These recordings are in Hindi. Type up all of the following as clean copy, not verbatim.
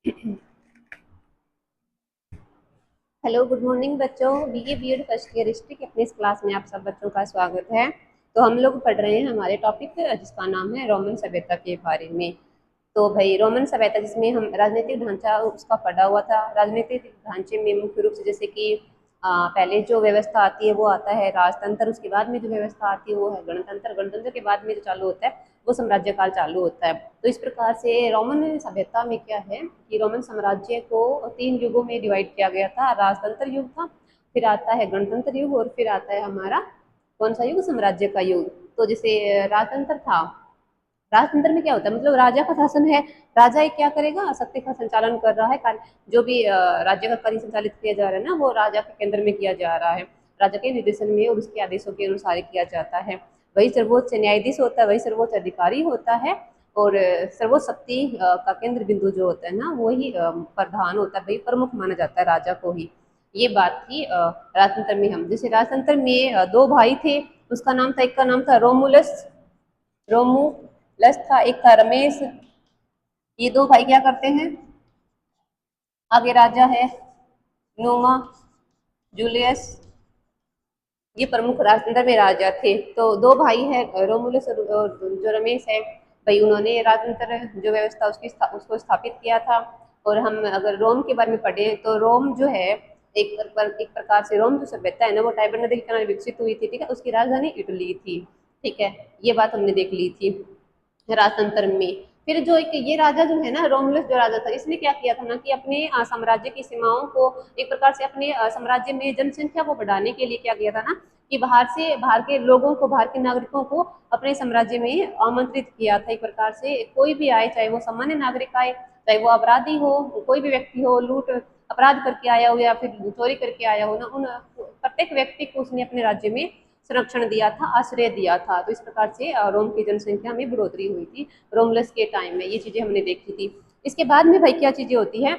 हेलो, गुड मॉर्निंग बच्चों। BA BEd first year history की अपनी इस क्लास में आप सब बच्चों का स्वागत है। तो हम लोग पढ़ रहे हैं हमारे टॉपिक जिसका नाम है रोमन सभ्यता के बारे में। तो भाई रोमन सभ्यता जिसमें हम राजनीतिक ढांचा उसका पढ़ा हुआ था। राजनीतिक ढांचे में मुख्य रूप से जैसे कि पहले जो व्यवस्था आती है वो आता है राजतंत्र, उसके बाद में जो व्यवस्था आती है वो है गणतंत्र, गणतंत्र के बाद में जो चालू होता है वो साम्राज्य काल चालू होता है। तो इस प्रकार से रोमन सभ्यता में क्या है कि रोमन साम्राज्य को 3 युगों में डिवाइड किया गया था। राजतंत्र युग था, फिर आता है गणतंत्र युग और फिर आता है हमारा कौन सा युग, साम्राज्य का युग। तो जैसे राजतंत्र था, राजतंत्र में क्या होता है मतलब राजा का शासन है। राजा एक क्या करेगा, सत्य का संचालन कर रहा है। कार्य जो भी राज्य का कार्य संचालित किया जा रहा है ना वो राजा के केंद्र में किया जा रहा है, राजा के निर्देशन में और उसके आदेशों के अनुसार ही किया जाता है। वही सर्वोच्च न्यायाधीश होता है, वही सर्वोच्च अधिकारी होता है और सर्वोच्च शक्ति का केंद्र बिंदु जो होता है ना वही प्रधान होता है, वही प्रमुख माना जाता है राजा को ही। ये बात थी राजतंत्र में। हम जैसे राजतंत्र में 2 भाई थे, उसका नाम था, एक का नाम था रोमुलस, रोमुलस था, एक था रमेश। ये 2 भाई क्या करते हैं, आगे राजा है नोमा जूलियस, ये प्रमुख राजतंत्र में राजा थे। तो 2 भाई है रोमुलस और जो रमेश है, भाई उन्होंने राजतंत्र जो व्यवस्था उसको स्थापित किया था। और हम अगर रोम के बारे में पढ़े तो रोम जो है एक प्रकार से रोम जो सभ्यता है ना वो टाइबर नदी के किनारे विकसित हुई थी, ठीक है। उसकी राजधानी इटली थी, ठीक है। ये बात हमने देख ली थी राजतंत्र में। फिर जो एक ये राजा जो है ना रोमुलस जो राजा था, इसने क्या किया था ना कि अपने साम्राज्य की सीमाओं को एक प्रकार से अपने साम्राज्य में जनसंख्या को बढ़ाने के लिए क्या किया था ना कि बाहर के लोगों को, बाहर के नागरिकों को अपने साम्राज्य में आमंत्रित किया था। एक प्रकार से कोई भी आए, चाहे वो सामान्य नागरिक आए, चाहे वो अपराधी हो, कोई भी व्यक्ति हो, लूट अपराध करके आया हो या फिर चोरी करके आया हो ना, उन प्रत्येक व्यक्ति को उसने अपने राज्य में संरक्षण दिया था, आश्रय दिया था। तो इस प्रकार से रोम की जनसंख्या में बढ़ोतरी हुई थी रोमलस के टाइम में। ये चीजें हमने देखी थी। इसके बाद में भाई क्या चीजें होती है,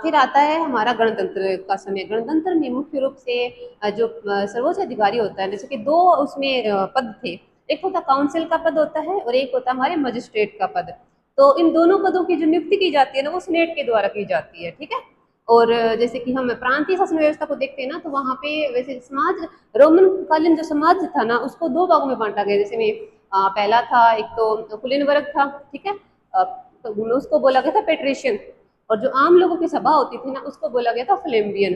फिर आता है हमारा गणतंत्र का समय। गणतंत्र में मुख्य रूप से जो सर्वोच्च अधिकारी होता है, जैसे कि 2 उसमें पद थे। एक होता काउंसिल का पद होता है और एक होता हमारे मजिस्ट्रेट का पद। तो इन दोनों पदों की जो नियुक्ति की जाती है ना वो सीनेट के द्वारा की जाती है, ठीक है। और जैसे कि हम प्रांतीय शासन व्यवस्था को देखते हैं ना तो वहाँ पे वैसे समाज, रोमन कालीन जो समाज था ना उसको 2 भागों में बांटा गया। जैसे में पहला था, एक तो कुलीन वर्ग था, ठीक है। तो उसको बोला गया था पेट्रिशियन, और जो आम लोगों की सभा होती थी ना उसको बोला गया था फ्लेम्बियन।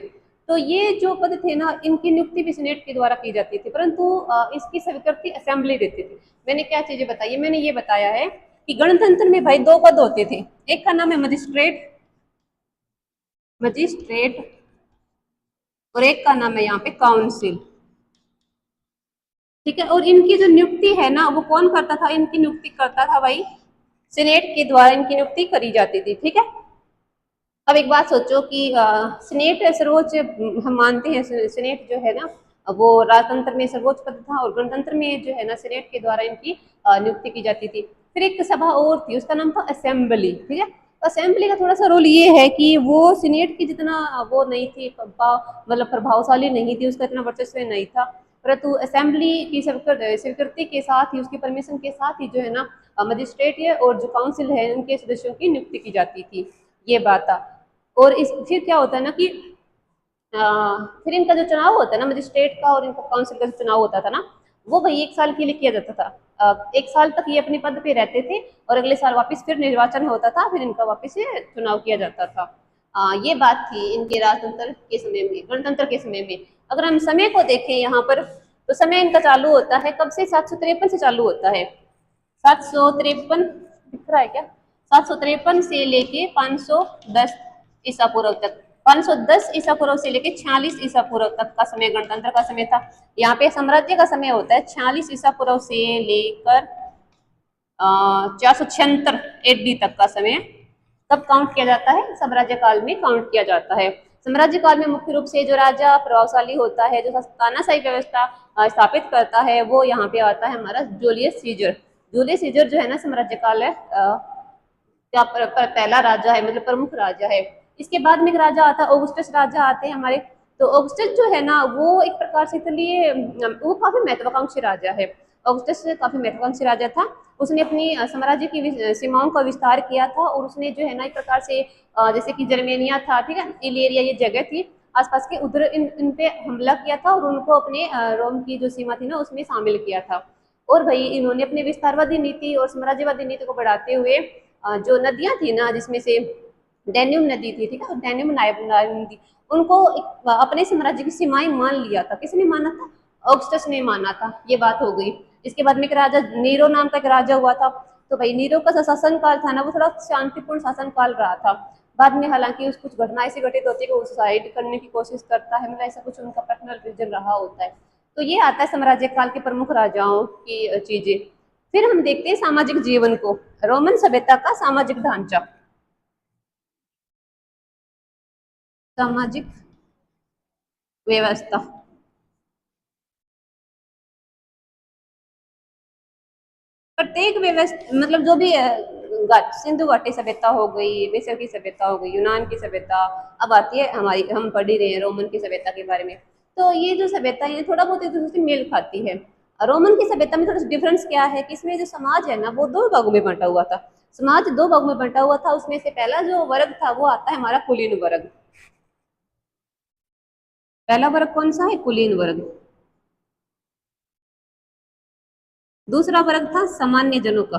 तो ये जो पद थे ना इनकी नियुक्ति भी सीनेट के द्वारा की जाती थी, परंतु इसकी स्वीकृति असेंबली देती थी। मैंने क्या चीजें बताई, मैंने ये बताया है कि गणतंत्र में भाई 2 पद होते थे। एक का नाम है मजिस्ट्रेट, मजिस्ट्रेट, और एक का नाम है यहाँ पे काउंसिल, ठीक है। और इनकी जो नियुक्ति है ना वो कौन करता था, इनकी नियुक्ति करता था भाई सीनेट के द्वारा इनकी नियुक्ति करी जाती थी, ठीक है। अब एक बात सोचो कि सीनेट सर्वोच्च, हम मानते हैं सीनेट जो है ना वो राजतंत्र में सर्वोच्च पद था और गणतंत्र में जो है ना सीनेट के द्वारा इनकी नियुक्ति की जाती थी। फिर एक सभा और थी, उसका नाम था असेंबली, ठीक है। तो असेंबली का थोड़ा सा रोल ये है कि वो सीनेट की जितना वो नहीं थी, मतलब प्रभावशाली नहीं थी, उसका इतना वर्चस्व नहीं था। परंतु असेंबली की स्वीकृति के साथ ही, उसकी परमिशन के साथ ही जो है ना मजिस्ट्रेट है और जो काउंसिल है उनके सदस्यों की नियुक्ति की जाती थी। ये बात था। और इस फिर क्या होता है ना कि फिर इनका जो चुनाव होता है ना मजिस्ट्रेट का और इनका काउंसिल का जो चुनाव होता था ना वो भाई 1 साल के लिए किया जाता था। 1 साल तक ये अपने पद पे रहते थे और अगले साल वापस फिर निर्वाचन होता था, फिर इनका वापस से चुनाव किया जाता था। ये बात थी इनके राजतंत्र के समय में, गणतंत्र के समय में। अगर हम समय को देखें यहाँ पर तो समय इनका चालू होता है कब से, 753 से चालू होता है। 753 दिख रहा है क्या, 753 से लेके 510 ईसा पूर्व तक, 510 ईसा पूर्व से लेके 46 ईसा पूर्व तक का समय गणतंत्र का समय था। यहाँ पे साम्राज्य का समय होता है 46 ईसा पूर्व से लेकर 476 AD तक का समय तब काउंट किया जाता है, साम्राज्य काल में काउंट किया जाता है। साम्राज्य काल में मुख्य रूप से जो राजा प्रभावशाली होता है, जो तानाशाही व्यवस्था स्थापित करता है, वो यहाँ पे आता है हमारा जूलियस सीजर। जूलियस सीजर जो है ना साम्राज्य काल है क्या पहला राजा है, मतलब प्रमुख राजा है। इसके बाद में एक राजा आता है ऑगस्टस राजा आते हैं हमारे। तो ऑगस्टस जो है ना वो एक प्रकार से, इसलिए वो काफी महत्वाकांक्षी राजा है। ऑगस्टस काफी महत्वाकांक्षी राजा था। उसने अपनी साम्राज्य की सीमाओं का विस्तार किया था और उसने जो है ना एक प्रकार से जैसे कि जर्मेनिया था, ठीक है, इलेरिया ये जगह थी आसपास के, उधर इन पे हमला किया था और उनको अपने रोम की जो सीमा थी ना उसमें शामिल किया था। और भाई इन्होंने अपनी विस्तारवादी नीति और साम्राज्यवादी नीति को बढ़ाते हुए जो नदियां थी ना, जिसमें से डैन्यूब नदी थी, ठीक है, डैन्यूब नदी, उनको अपने साम्राज्य की सीमाएं मान लिया था। किसने माना था? ऑगस्टस ने माना था। ये बात हो गई। इसके बाद में एक राजा नीरो नाम का एक राजा हुआ था। तो भाई नीरो का जो शासन काल था ना वो थोड़ा शांतिपूर्ण शासन काल रहा था। बाद में हालांकि उस कुछ घटना ऐसी घटित होती है कि वो सुसाइड करने की कोशिश करता है, मतलब ऐसा कुछ उनका पर्सनल रीजन रहा होता है। तो ये आता है साम्राज्य काल के प्रमुख राजाओं की चीजें। फिर हम देखते हैं सामाजिक जीवन को, रोमन सभ्यता का सामाजिक ढांचा। सामाजिक व्यवस्था, प्रत्येक व्यवस्था मतलब जो भी सिंधु घाटी सभ्यता हो गई, मिस्र की सभ्यता हो गई, यूनान की सभ्यता, अब आती है हमारी, हम पढ़ ही रहे हैं रोमन की सभ्यता के बारे में। तो ये जो सभ्यता है थोड़ा बहुत एक दूसरे से मेल खाती है। रोमन की सभ्यता में थोड़ा सा डिफरेंस क्या है कि इसमें जो समाज है ना वो दो भागों में बंटा हुआ था। समाज दो भागों में बंटा हुआ था। उसमें से पहला जो वर्ग था वो आता है हमारा कुलीन वर्ग। पहला वर्ग कौन सा है? कुलीन वर्ग। दूसरा वर्ग था सामान्य जनों का,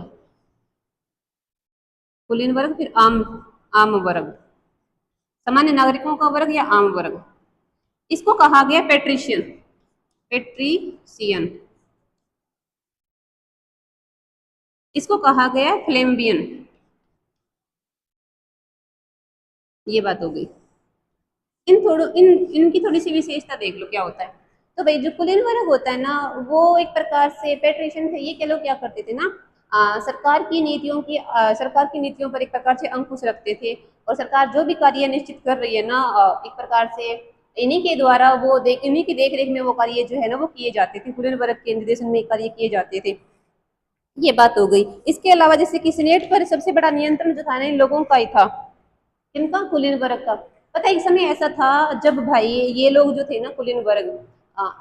कुलीन वर्ग। फिर आम आम वर्ग, सामान्य नागरिकों का वर्ग या आम वर्ग। इसको कहा गया पेट्रिशियन, पेट्रिशियन। इसको कहा गया फ्लेम्बियन। ये बात हो गई। इनकी थोड़ी सी विशेषता देख लो क्या होता है। तो भाई जो कुलीन वर्ग होता है ना वो एक प्रकार से पेट्रिशियन थे। ये के लोग क्या करते थे ना, सरकार की नीतियों पर एक प्रकार से अंकुश रखते थे। और सरकार जो भी कार्य निश्चित कर रही है ना, एक प्रकार से इन्हीं के द्वारा इन्हीं की देख रेख में वो कार्य जो है ना वो किए जाते थे। कुलीन वर्ग के निर्देशन में कार्य किए जाते थे। ये बात हो गई। इसके अलावा जैसे कि सीनेट पर सबसे बड़ा नियंत्रण जो था ना इन लोगों का ही था। किनका? कुलीन वर्ग का। पता है एक समय ऐसा था जब भाई ये लोग जो थे ना कुलीन वर्ग,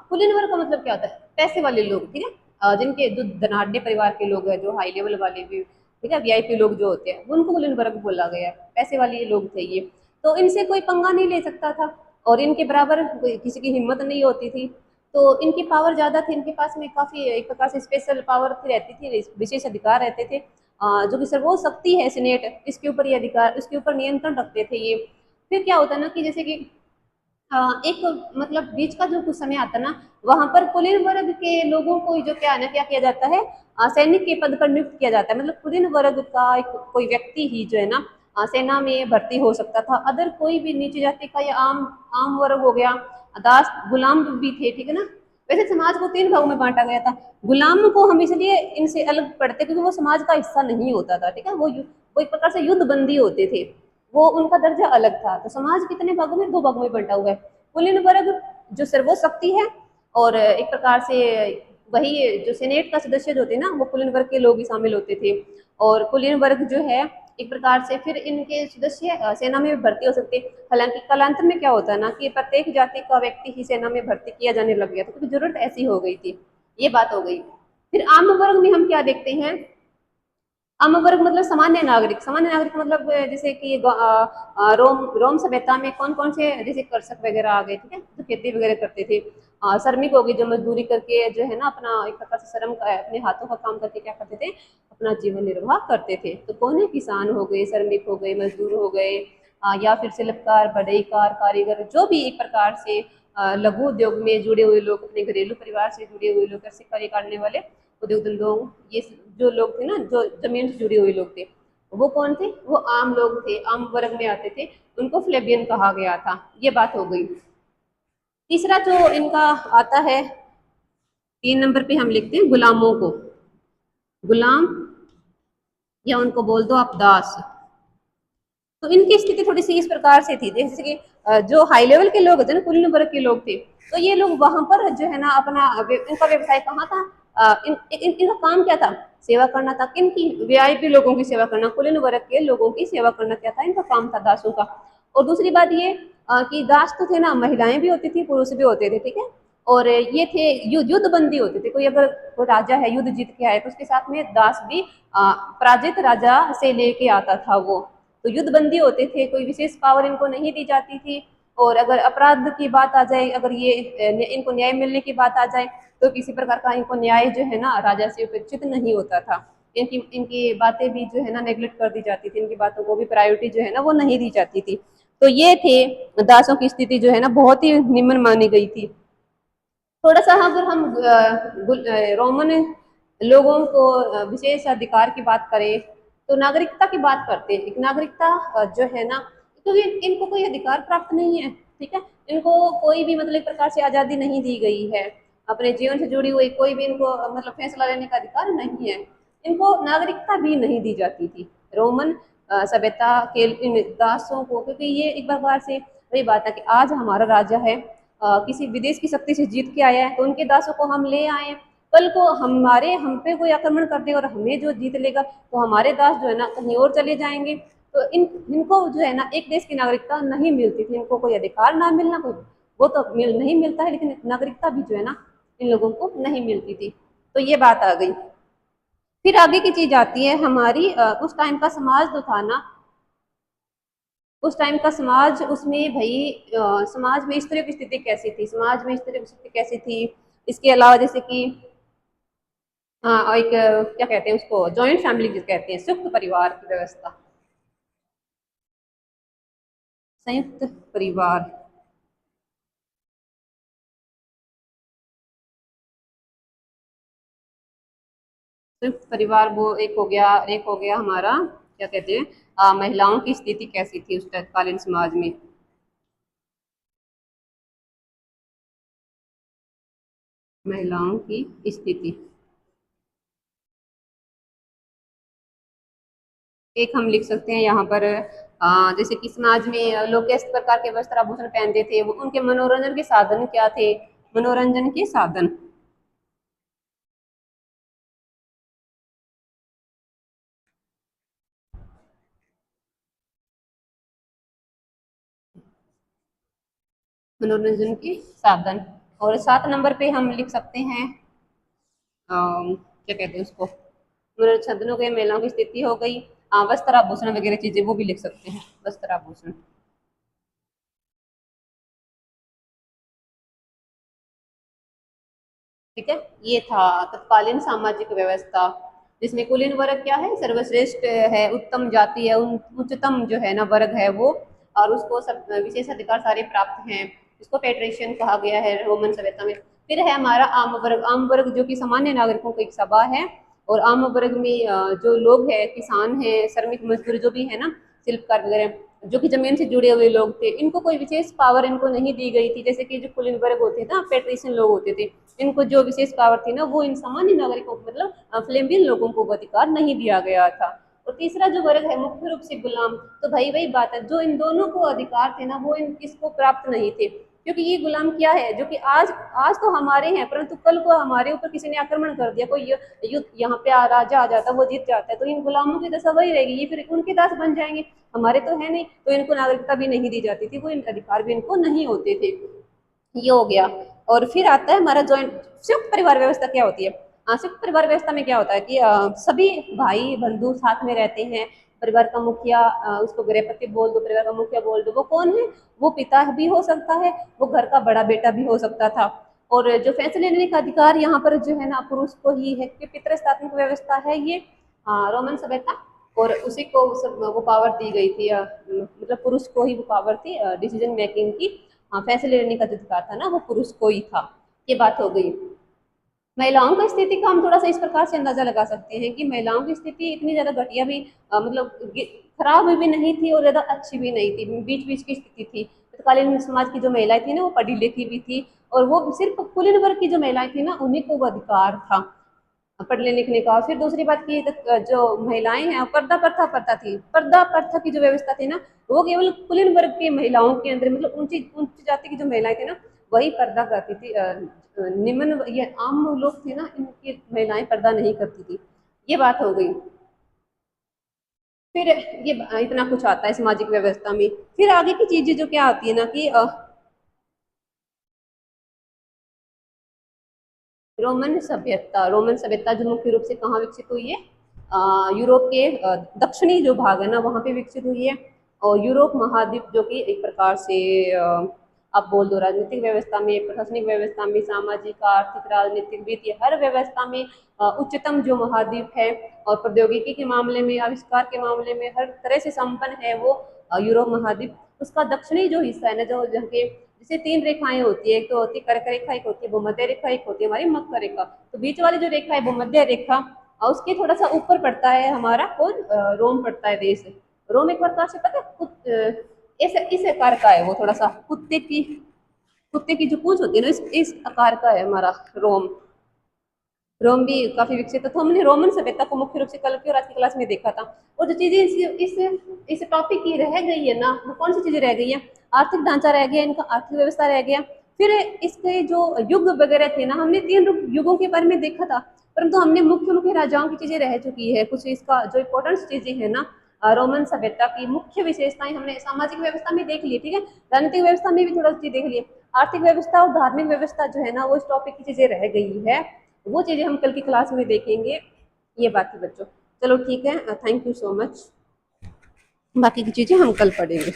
कुलीन वर्ग का मतलब क्या होता है? पैसे वाले लोग, ठीक है, जिनके जो धनाढ़ परिवार के लोग हैं, जो हाई लेवल वाले भी, ठीक है, वीआईपी लोग जो होते हैं उनको कुलीन वर्ग बोला गया। पैसे वाले ये लोग थे ये। तो इनसे कोई पंगा नहीं ले सकता था और इनके बराबर किसी की हिम्मत नहीं होती थी। तो इनकी पावर ज्यादा थी। इनके पास में काफी एक प्रकार से स्पेशल पावर रहती थी, विशेष अधिकार रहते थे। जो कि सर्वोच्च शक्ति है सीनेट, इसके ऊपर ये अधिकार, इसके ऊपर नियंत्रण रखते थे ये। फिर क्या होता है ना कि जैसे कि एक मतलब बीच का जो कुछ समय आता है ना, वहां पर कुलीन वर्ग के लोगों को जो क्या है ना, क्या किया जाता है, सैनिक के पद पर नियुक्त किया जाता है। मतलब कुलीन वर्ग का एक कोई व्यक्ति ही जो है ना सेना में भर्ती हो सकता था। अदर कोई भी नीचे जाति का या आम आम वर्ग हो गया, दास गुलाम भी थे, ठीक है ना। वैसे समाज को तीन भागों में बांटा गया था। गुलाम को हम इसलिए इनसे अलग पढ़ते क्योंकि वो समाज का हिस्सा नहीं होता था, ठीक है, वो एक प्रकार से युद्ध बंदी होते थे, वो उनका दर्जा अलग था। तो समाज कितने भागों में? दो भागों में बंटा हुआ है। कुलीन वर्ग जो सर्वोच्च शक्ति है, और एक प्रकार से वही जो सेनेट का सदस्य जो थे ना वो कुलीन वर्ग के लोग ही शामिल होते थे। और कुलीन वर्ग जो है एक प्रकार से फिर इनके सदस्य सेना में भर्ती हो सकते। हालांकि कालांतर में क्या होता है ना कि प्रत्येक जाति का व्यक्ति ही सेना में भर्ती किया जाने लग गया था क्योंकि जरूरत ऐसी हो गई थी। ये बात हो गई। फिर आम वर्ग में हम क्या देखते हैं? आम वर्ग मतलब सामान्य नागरिक। सामान्य नागरिक मतलब जैसे कि रोम रोम सभ्यता में कौन कौन से जैसे कृषक वगैरह आ गए, ठीक है, जो खेती वगैरह करते थे। श्रमिक हो गए जो मजदूरी करके जो है ना अपना एक प्रकार से श्रम का अपने हाथों का काम करके क्या करते थे, अपना जीवन निर्वाह करते थे। तो कौन है? किसान हो गए, श्रमिक हो गए, मजदूर हो गए, या फिर शिल्पकार, बढ़ईकार, कारीगर, जो भी एक प्रकार से लघु उद्योग में जुड़े हुए लोग, अपने घरेलू परिवार से जुड़े हुए लोग, कृषि कार्य करने वाले उद्योग धंधों, ये जो लोग थे ना जो जमीन से जुड़े हुए लोग थे, वो कौन थे? वो आम लोग थे, आम वर्ग में आते थे। उनको फ्लेबियन कहा गया था। ये बात हो गई। तीसरा जो इनका आता है, 3 नंबर पे हम लिखते हैं गुलामों को। गुलाम या उनको बोल दो आप दास। तो इनकी स्थिति थोड़ी सी इस प्रकार से थी, जैसे कि जो हाई लेवल के लोग होते ना, कुलीन वर्ग के लोग थे, तो ये लोग वहां पर जो है ना अपना इनका व्यवसाय कहाँ था? इनका काम क्या था? सेवा करना था। किनकी? वीआईपी लोगों की सेवा करना, कुलीन वर्ग के लोगों की सेवा करना क्या था? इनका काम था, दासों का। और दूसरी बात ये कि दास तो थे ना, महिलाएं भी होती थी, पुरुष भी होते थे, ठीक है। और ये थे युद्ध बंदी होते थे। कोई अगर कोई राजा है युद्ध जीत के आए तो उसके साथ में दास भी पराजित राजा से लेके आता था वो। तो युद्ध बंदी होते थे, कोई विशेष पावर इनको नहीं दी जाती थी। और अगर अपराध की बात आ जाए, अगर ये इनको न्याय मिलने की बात आ जाए, तो किसी प्रकार का इनको न्याय जो है ना राजा से उपेक्षित नहीं होता था। इनकी इनकी बातें भी जो है ना नेग्लेक्ट कर दी जाती थी, इनकी बातों को भी प्रायोरिटी जो है ना वो नहीं दी जाती थी। तो ये थे दासों की स्थिति जो है ना बहुत ही निम्न मानी गई थी। थोड़ा सा अगर हम रोमन लोगों को विशेष अधिकार की बात करें, तो नागरिकता की बात करते हैं। एक नागरिकता जो है ना, क्योंकि इनको कोई अधिकार प्राप्त नहीं है, ठीक है। इनको कोई भी मतलब एक प्रकार से आज़ादी नहीं दी गई है, अपने जीवन से जुड़ी हुई कोई भी इनको मतलब फैसला लेने का अधिकार नहीं है। इनको नागरिकता भी नहीं दी जाती थी रोमन सभ्यता के इन दासों को, क्योंकि ये एक बार से वही बात है कि आज हमारा राजा है किसी विदेश की शक्ति से जीत के आया है, तो उनके दासों को हम ले आए। कल को हमारे हम पे कोई आक्रमण कर दे और हमें जो जीत लेगा, तो हमारे दास जो है ना कहीं और चले जाएंगे। तो इनको जो है ना एक देश की नागरिकता नहीं मिलती थी, इनको कोई अधिकार ना मिलना, कोई वो तो नहीं मिलता है, लेकिन नागरिकता भी जो है ना इन लोगों को नहीं मिलती थी। तो ये बात आ गई। फिर आगे की चीज आती है हमारी उस टाइम का समाज जो था ना, उस टाइम का समाज, उसमें भाई समाज में स्त्रियों की स्थिति कैसी थी, समाज में स्त्रियों की स्थिति कैसी थी। इसके अलावा जैसे कि एक क्या कहते हैं उसको, जॉइंट फैमिली जिसे कहते हैं, संयुक्त परिवार की व्यवस्था, संयुक्त परिवार। संयुक्त परिवार वो एक हो गया, एक हो गया हमारा क्या कहते हैं महिलाओं की स्थिति कैसी थी उस तत्कालीन समाज में। महिलाओं की स्थिति एक हम लिख सकते हैं यहाँ पर जैसे कि समाज में लोग किस प्रकार के वस्त्र आभूषण पहनते थे, वो उनके मनोरंजन के साधन क्या थे, मनोरंजन के साधन। मनोरंजन के साधन। और 7 नंबर पे हम लिख सकते हैं क्या कहते हैं उसको, मनोरंजन हो गए, महिलाओं की स्थिति हो गई, वस्त्र आभूषण वगैरह चीजें वो भी लिख सकते हैं, वस्त्र आभूषण। ठीक है, ये था तत्कालीन सामाजिक व्यवस्था, जिसमें कुलीन वर्ग क्या है, सर्वश्रेष्ठ है, उत्तम जाति है, उच्चतम जो है ना वर्ग है वो, और उसको सब विशेष अधिकार सारे प्राप्त हैं। इसको पेट्रिशियन कहा गया है रोमन सभ्यता में। फिर है हमारा आम वर्ग। आम वर्ग जो कि सामान्य नागरिकों की एक सभा है। और आम वर्ग में जो लोग हैं, किसान हैं, श्रमिक मजदूर जो भी है ना, शिल्पकार वगैरह, जो कि जमीन से जुड़े हुए लोग थे, इनको कोई विशेष पावर इनको नहीं दी गई थी। जैसे कि जो कुलीन वर्ग होते थे ना, पेट्रिशियन लोग होते थे, इनको जो विशेष पावर थी ना वो इन सामान्य नागरिकों को मतलब फ्लेमियन लोगों को वो अधिकार नहीं दिया गया था। और तीसरा जो वर्ग है मुख्य रूप से गुलाम। तो भाई वही बात है, जो इन दोनों को अधिकार थे ना वो इन किसको प्राप्त नहीं थे, क्योंकि ये गुलाम क्या है, जो कि आज आज तो हमारे हैं, परंतु कल को हमारे ऊपर किसी ने आक्रमण कर दिया, कोई युद्ध यहाँ पे राजा आ जाता है, वो जीत जाता है, तो इन गुलामों की दशा वही रहेगी, ये फिर उनके दास बन जाएंगे। हमारे तो है नहीं, तो इनको नागरिकता भी नहीं दी जाती थी, वो इन अधिकार भी इनको नहीं होते थे। ये हो गया। और फिर आता है हमारा जॉइंट संयुक्त परिवार व्यवस्था क्या होती है। संयुक्त परिवार व्यवस्था में क्या होता है कि सभी भाई बंधु साथ में रहते हैं। परिवार का मुखिया, उसको गृहपति बोल दो, परिवार का मुखिया बोल दो, वो कौन है, वो पिता भी हो सकता है, वो घर का बड़ा बेटा भी हो सकता था। और जो फैसले लेने का अधिकार यहाँ पर जो है ना पुरुष को ही है, कि पितृसत्तात्मक व्यवस्था है ये रोमन सभ्यता। और उसी को वो पावर दी गई थी, मतलब पुरुष को ही वो पावर थी डिसीजन मेकिंग की। हाँ, फैसले लेने का जो अधिकार था ना वो पुरुष को ही था। ये बात हो गई। महिलाओं की स्थिति का हम थोड़ा सा इस प्रकार से अंदाजा लगा सकते हैं कि महिलाओं की स्थिति इतनी ज्यादा घटिया भी मतलब खराब भी नहीं थी और ज्यादा अच्छी भी नहीं थी, बीच बीच की स्थिति थी। तत्कालीन समाज की जो महिलाएं थी ना वो पढ़ी लिखी भी थी, और वो सिर्फ कुलीन वर्ग की जो महिलाएं थी ना उन्हीं को वो अधिकार था पढ़ने लिखने का। फिर दूसरी बात की जो महिलाएं हैं पर्दा प्रथा प्रथा थी, पर्दा प्रथा की जो व्यवस्था थी ना वो केवल कुलीन वर्ग की महिलाओं के अंदर, मतलब ऊंची ऊंची जाति की जो महिलाएं थी ना वही पर्दा करती थी। निम्न ये आम लोग थे ना, इनकी महिलाएं पर्दा नहीं करती थी। ये बात हो गई। फिर ये इतना कुछ आता है सामाजिक व्यवस्था में। फिर आगे की चीजें जो क्या आती है ना कि रोमन सभ्यता जो मुख्य रूप से कहाँ विकसित हुई है, यूरोप के दक्षिणी जो भाग है ना वहाँ पे विकसित हुई है। और यूरोप महाद्वीप जो कि एक प्रकार से आप बोल दो राजनीतिक व्यवस्था में, प्रशासनिक व्यवस्था में, सामाजिक, आर्थिक, राजनीतिक, वित्तीय हर व्यवस्था में उच्चतम जो महाद्वीप है, और प्रौद्योगिकी के मामले में, आविष्कार के मामले में हर तरह से संपन्न है वो यूरोप महाद्वीप। उसका दक्षिणी जो हिस्सा है ना, जो जहाँ के जैसे 3 रेखाएं होती है, एक तो होती है कर्क रेखा, एक होती है भूमध्य रेखा, एक होती है हमारी मकर रेखा। तो बीच वाली जो रेखा है भूमध्य रेखा, और उसके थोड़ा सा ऊपर पड़ता है हमारा कौन, रोम पड़ता है देश। रोम एक प्रकार से पता है इस आकार का है वो, थोड़ा सा कुत्ते की जो पूंछ होती है ना, इस आकार का है हमारा रोम। रोम भी काफी विकसित था। तो हमने रोमन सभ्यता को मुख्य रूप से कल की और आज की क्लास में देखा था। और जो चीजें इस टॉपिक की रह गई है ना, वो कौन सी चीजें रह गई है, आर्थिक ढांचा रह गया, इनका अर्थव्यवस्था व्यवस्था रह गया। फिर इसके जो युग वगैरह थे ना, हमने 3 युगों के बारे में देखा था, परंतु हमने मुख्य मुख्य राजाओं की चीजें रह चुकी है। कुछ इसका जो इम्पोर्टेंट चीजें है ना, रोमन सभ्यता की मुख्य विशेषताएं हमने सामाजिक व्यवस्था में देख ली, ठीक है, राजनीतिक व्यवस्था में भी थोड़ा चीज देख ली, आर्थिक व्यवस्था और धार्मिक व्यवस्था जो है ना, वो इस टॉपिक की चीजें रह गई है। वो चीजें हम कल की क्लास में देखेंगे। ये बात है बच्चों, चलो ठीक है, थैंक यू सो मच। बाकी की चीजें हम कल पढ़ेंगे।